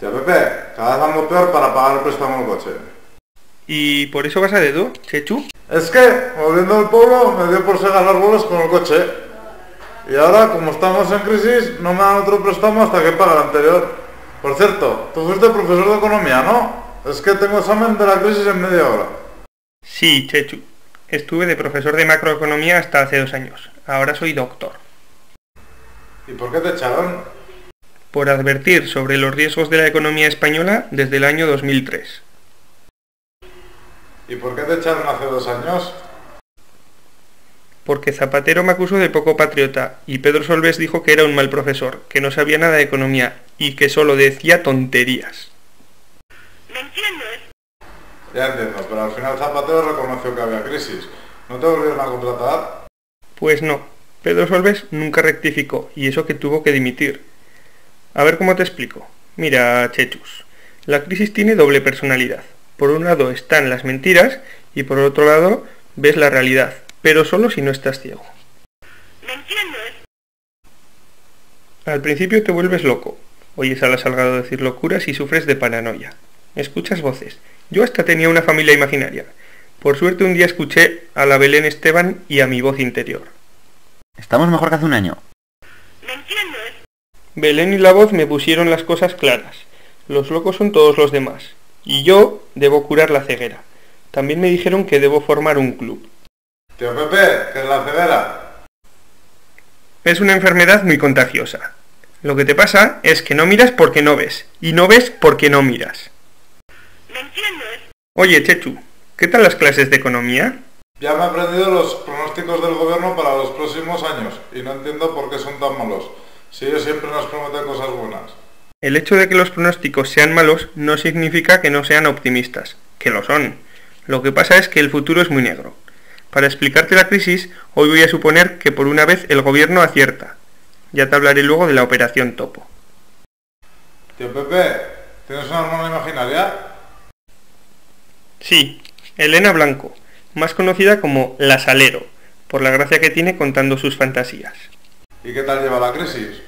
Tío Pepe, cada vez ando peor para pagar el préstamo del coche. ¿Y por eso vas a dedo, Chechu? Es que, volviendo al pueblo, me dio por segar árboles con el coche. Y ahora, como estamos en crisis, no me dan otro préstamo hasta que pague el anterior. Por cierto, tú fuiste profesor de economía, ¿no? Es que tengo examen de la crisis en media hora. Sí, Chechu. Estuve de profesor de macroeconomía hasta hace 2 años. Ahora soy doctor. ¿Y por qué te echaron? Por advertir sobre los riesgos de la economía española desde el año 2003. ¿Y por qué te echaron hace 2 años? Porque Zapatero me acusó de poco patriota y Pedro Solbes dijo que era un mal profesor, que no sabía nada de economía y que solo decía tonterías. ¿Me entiendes? Ya entiendo, pero al final Zapatero reconoció que había crisis. ¿No te volvieron a contratar? Pues no, Pedro Solbes nunca rectificó y eso que tuvo que dimitir. A ver cómo te explico. Mira, Chechus, la crisis tiene doble personalidad. Por un lado están las mentiras y por otro lado ves la realidad, pero solo si no estás ciego. ¿Me entiendes? Al principio te vuelves loco, oyes a la Salgado decir locuras y sufres de paranoia. Escuchas voces. Yo hasta tenía una familia imaginaria. Por suerte un día escuché a la Belén Esteban y a mi voz interior. Estamos mejor que hace un año. ¿Me entiendes? Belén y la voz me pusieron las cosas claras. Los locos son todos los demás. Y yo debo curar la ceguera. También me dijeron que debo formar un club. Tío Pepe, ¿qué es la ceguera? Es una enfermedad muy contagiosa. Lo que te pasa es que no miras porque no ves. Y no ves porque no miras. ¿Me entiendes? Oye, Chechu, ¿qué tal las clases de economía? Ya me he aprendido los pronósticos del gobierno para los próximos años y no entiendo por qué son tan malos. Si ellos siempre nos prometen cosas buenas. El hecho de que los pronósticos sean malos no significa que no sean optimistas, que lo son. Lo que pasa es que el futuro es muy negro. Para explicarte la crisis, hoy voy a suponer que por una vez el gobierno acierta. Ya te hablaré luego de la operación Topo. Tío Pepe, ¿tienes una hermana imaginaria? Sí, Elena Blanco, más conocida como La Salero, por la gracia que tiene contando sus fantasías. ¿Y qué tal lleva la crisis?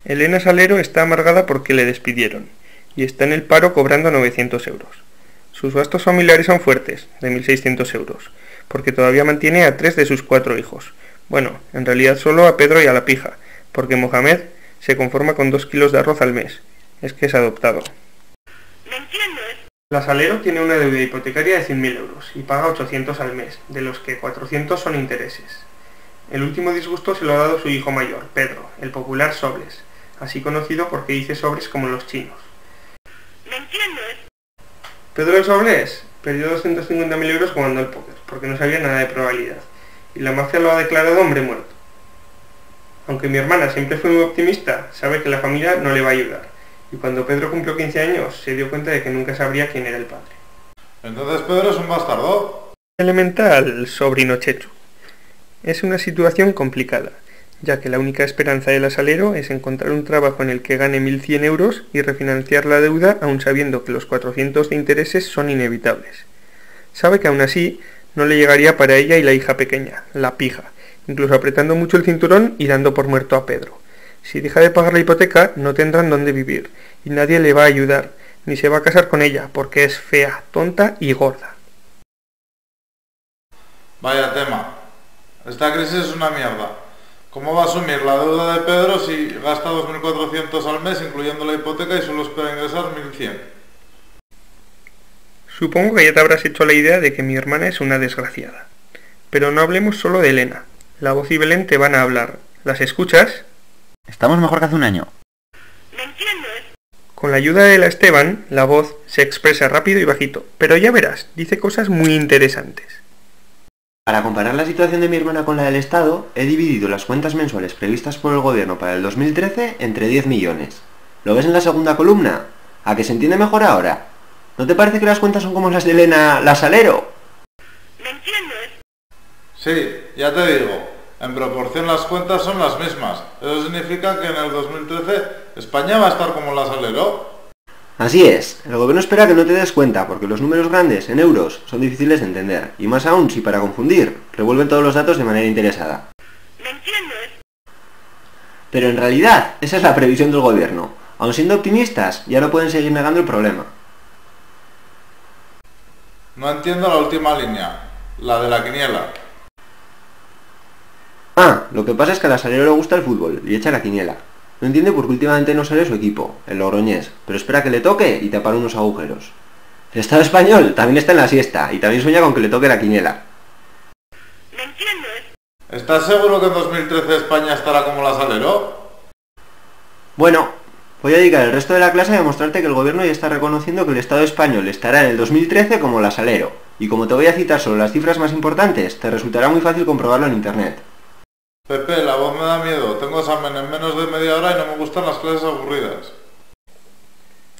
Elena Salero está amargada porque le despidieron, y está en el paro cobrando 900 euros. Sus gastos familiares son fuertes, de 1.600 euros, porque todavía mantiene a 3 de sus 4 hijos. Bueno, en realidad solo a Pedro y a la pija, porque Mohamed se conforma con 2 kilos de arroz al mes. Es que es adoptado. ¿Me entiendes? La Salero tiene una deuda hipotecaria de 100.000 euros y paga 800 al mes, de los que 400 son intereses. El último disgusto se lo ha dado su hijo mayor, Pedro, el popular Sobles, así conocido porque dice sobres como los chinos. ¿Me entiendes? Pedro el Sobles perdió 250.000 euros jugando al póker, porque no sabía nada de probabilidad, y la mafia lo ha declarado hombre muerto. Aunque mi hermana siempre fue muy optimista, sabe que la familia no le va a ayudar, y cuando Pedro cumplió 15 años se dio cuenta de que nunca sabría quién era el padre. Entonces Pedro es un bastardo. Elemental, sobrino Chechu. Es una situación complicada, ya que la única esperanza del Salero es encontrar un trabajo en el que gane 1.100 euros y refinanciar la deuda aun sabiendo que los 400 de intereses son inevitables. Sabe que aún así no le llegaría para ella y la hija pequeña, la pija, incluso apretando mucho el cinturón y dando por muerto a Pedro. Si deja de pagar la hipoteca no tendrán dónde vivir y nadie le va a ayudar, ni se va a casar con ella porque es fea, tonta y gorda. Vaya tema. Esta crisis es una mierda. ¿Cómo va a asumir la deuda de Pedro si gasta 2.400 al mes incluyendo la hipoteca y solo espera ingresar 1.100? Supongo que ya te habrás hecho la idea de que mi hermana es una desgraciada. Pero no hablemos solo de Elena. La voz y Belén te van a hablar. ¿Las escuchas? Estamos mejor que hace un año. ¿Me entiendes? Con la ayuda de la Esteban, la voz se expresa rápido y bajito, pero ya verás, dice cosas muy interesantes. Para comparar la situación de mi hermana con la del Estado, he dividido las cuentas mensuales previstas por el gobierno para el 2013 entre 10 millones. ¿Lo ves en la segunda columna? ¿A que se entiende mejor ahora? ¿No te parece que las cuentas son como las de Elena La Salero? ¿Me entiendes? Sí, ya te digo. En proporción las cuentas son las mismas. Eso significa que en el 2013 España va a estar como la Salero. Así es, el gobierno espera que no te des cuenta, porque los números grandes, en euros, son difíciles de entender, y más aún si para confundir, revuelven todos los datos de manera interesada. ¿Me entiendes? Pero en realidad, esa es la previsión del gobierno, Aun siendo optimistas, ya no pueden seguir negando el problema. No entiendo la última línea, la de la quiniela. Ah, lo que pasa es que al Salero le gusta el fútbol y echa la quiniela. No entiende por qué últimamente no sale su equipo, el Logroñés, pero espera que le toque y tapar unos agujeros. El Estado español también está en la siesta y también sueña con que le toque la quiniela. ¿Me entiendes? ¿Estás seguro que en 2013 España estará como la Salero? Bueno, voy a dedicar el resto de la clase a demostrarte que el gobierno ya está reconociendo que el Estado español estará en el 2013 como la Salero, y como te voy a citar solo las cifras más importantes, te resultará muy fácil comprobarlo en internet. Pepe, la voz me da miedo. Tengo examen en menos de media hora y no me gustan las clases aburridas.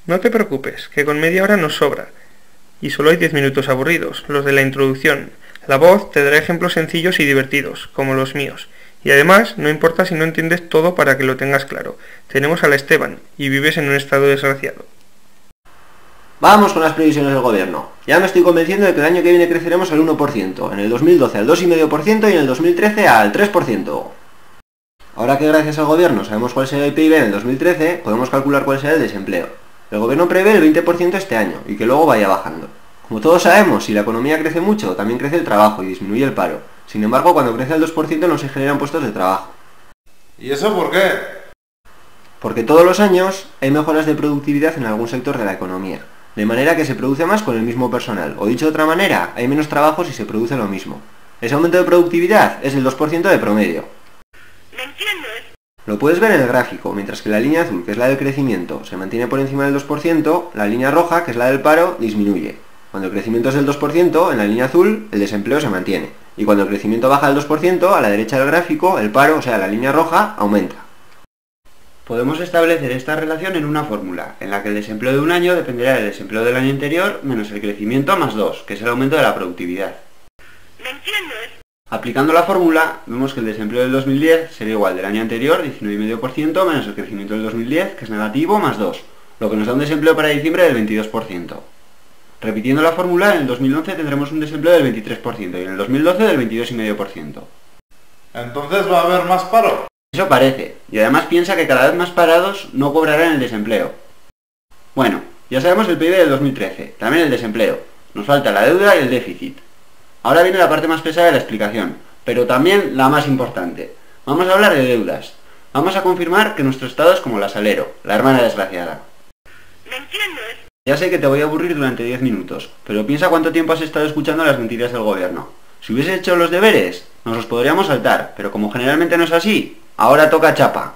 No te preocupes, que con media hora nos sobra. Y solo hay 10 minutos aburridos, los de la introducción. La voz te dará ejemplos sencillos y divertidos, como los míos. Y además, no importa si no entiendes todo para que lo tengas claro. Tenemos a la Esteban, y vives en un estado desgraciado. Vamos con las previsiones del gobierno. Ya me estoy convenciendo de que el año que viene creceremos al 1%, en el 2012 al 2,5% y en el 2013 al 3%. Ahora que gracias al gobierno sabemos cuál será el PIB en el 2013, podemos calcular cuál será el desempleo. El gobierno prevé el 20% este año, y que luego vaya bajando. Como todos sabemos, si la economía crece mucho, también crece el trabajo y disminuye el paro. Sin embargo, cuando crece al 2% no se generan puestos de trabajo. ¿Y eso por qué? Porque todos los años hay mejoras de productividad en algún sector de la economía. De manera que se produce más con el mismo personal, o dicho de otra manera, hay menos trabajo si se produce lo mismo. Ese aumento de productividad es el 2% de promedio. ¿Me entiendes? Lo puedes ver en el gráfico, mientras que la línea azul, que es la del crecimiento, se mantiene por encima del 2%, la línea roja, que es la del paro, disminuye. Cuando el crecimiento es del 2%, en la línea azul, el desempleo se mantiene. Y cuando el crecimiento baja del 2%, a la derecha del gráfico, el paro, o sea, la línea roja, aumenta. Podemos establecer esta relación en una fórmula, en la que el desempleo de un año dependerá del desempleo del año anterior menos el crecimiento más 2, que es el aumento de la productividad. ¿Me entiendes? Aplicando la fórmula, vemos que el desempleo del 2010 sería igual del año anterior, 19,5%, menos el crecimiento del 2010, que es negativo, más 2, lo que nos da un desempleo para diciembre del 22%. Repitiendo la fórmula, en el 2011 tendremos un desempleo del 23% y en el 2012 del 22,5%. ¿Entonces va a haber más paro? Eso parece, y además piensa que cada vez más parados no cobrarán el desempleo. Bueno, ya sabemos el PIB del 2013, también el desempleo. Nos falta la deuda y el déficit. Ahora viene la parte más pesada de la explicación, pero también la más importante. Vamos a hablar de deudas. Vamos a confirmar que nuestro estado es como la Salero, la hermana desgraciada. ¿Me entiendes? Ya sé que te voy a aburrir durante 10 minutos, pero piensa cuánto tiempo has estado escuchando las mentiras del gobierno. Si hubieses hecho los deberes, nos los podríamos saltar, pero como generalmente no es así, ahora toca chapa.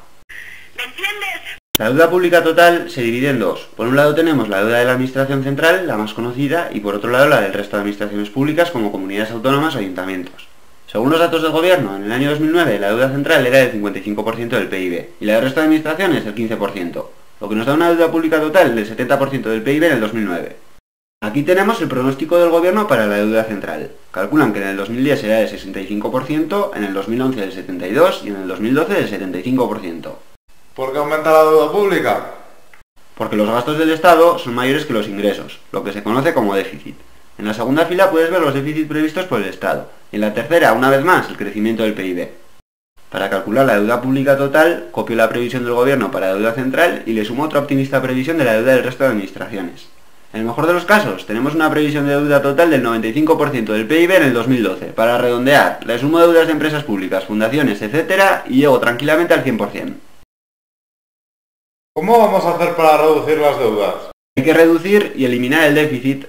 ¿Me entiendes? La deuda pública total se divide en dos. Por un lado tenemos la deuda de la administración central, la más conocida, y por otro lado la del resto de administraciones públicas como comunidades autónomas o ayuntamientos. Según los datos del gobierno, en el año 2009 la deuda central era del 55% del PIB y la del resto de administraciones del 15%, lo que nos da una deuda pública total del 70% del PIB en el 2009. Aquí tenemos el pronóstico del gobierno para la deuda central. Calculan que en el 2010 será del 65%, en el 2011 del 72% y en el 2012 del 75%. ¿Por qué aumenta la deuda pública? Porque los gastos del Estado son mayores que los ingresos, lo que se conoce como déficit. En la segunda fila puedes ver los déficits previstos por el Estado, y en la tercera, una vez más, el crecimiento del PIB. Para calcular la deuda pública total, copio la previsión del gobierno para la deuda central y le sumo otra optimista previsión de la deuda del resto de administraciones. En el mejor de los casos, tenemos una previsión de deuda total del 95% del PIB en el 2012. Para redondear, le sumo deudas de empresas públicas, fundaciones, etc. y llego tranquilamente al 100%. ¿Cómo vamos a hacer para reducir las deudas? Hay que reducir y eliminar el déficit.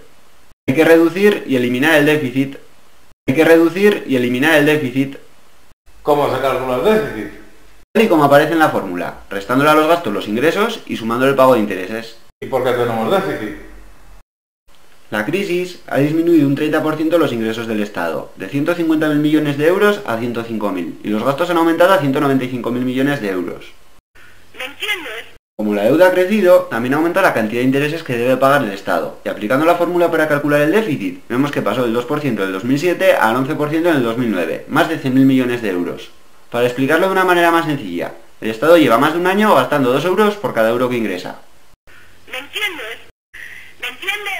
Hay que reducir y eliminar el déficit. Hay que reducir y eliminar el déficit. ¿Cómo se calcula el déficit? Tal y como aparece en la fórmula, restándole a los gastos los ingresos y sumándole el pago de intereses. ¿Y por qué tenemos déficit? La crisis ha disminuido un 30% los ingresos del Estado, de 150.000 millones de euros a 105.000, y los gastos han aumentado a 195.000 millones de euros. ¿Me entiendes? Como la deuda ha crecido, también aumenta la cantidad de intereses que debe pagar el Estado, y aplicando la fórmula para calcular el déficit, vemos que pasó del 2% del 2007 al 11% en el 2009, más de 100.000 millones de euros. Para explicarlo de una manera más sencilla, el Estado lleva más de un año gastando 2 euros por cada euro que ingresa. ¿Me entiendes? ¿Me entiendes?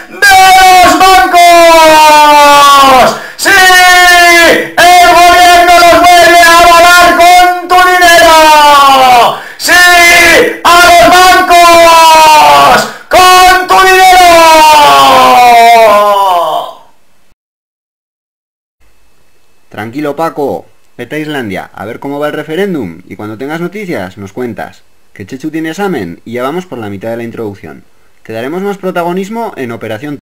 ¡De los bancos! Tranquilo, Paco. Vete a Islandia, a ver cómo va el referéndum, y cuando tengas noticias, nos cuentas. Que Chechu tiene examen, y ya vamos por la mitad de la introducción. Te daremos más protagonismo en Operación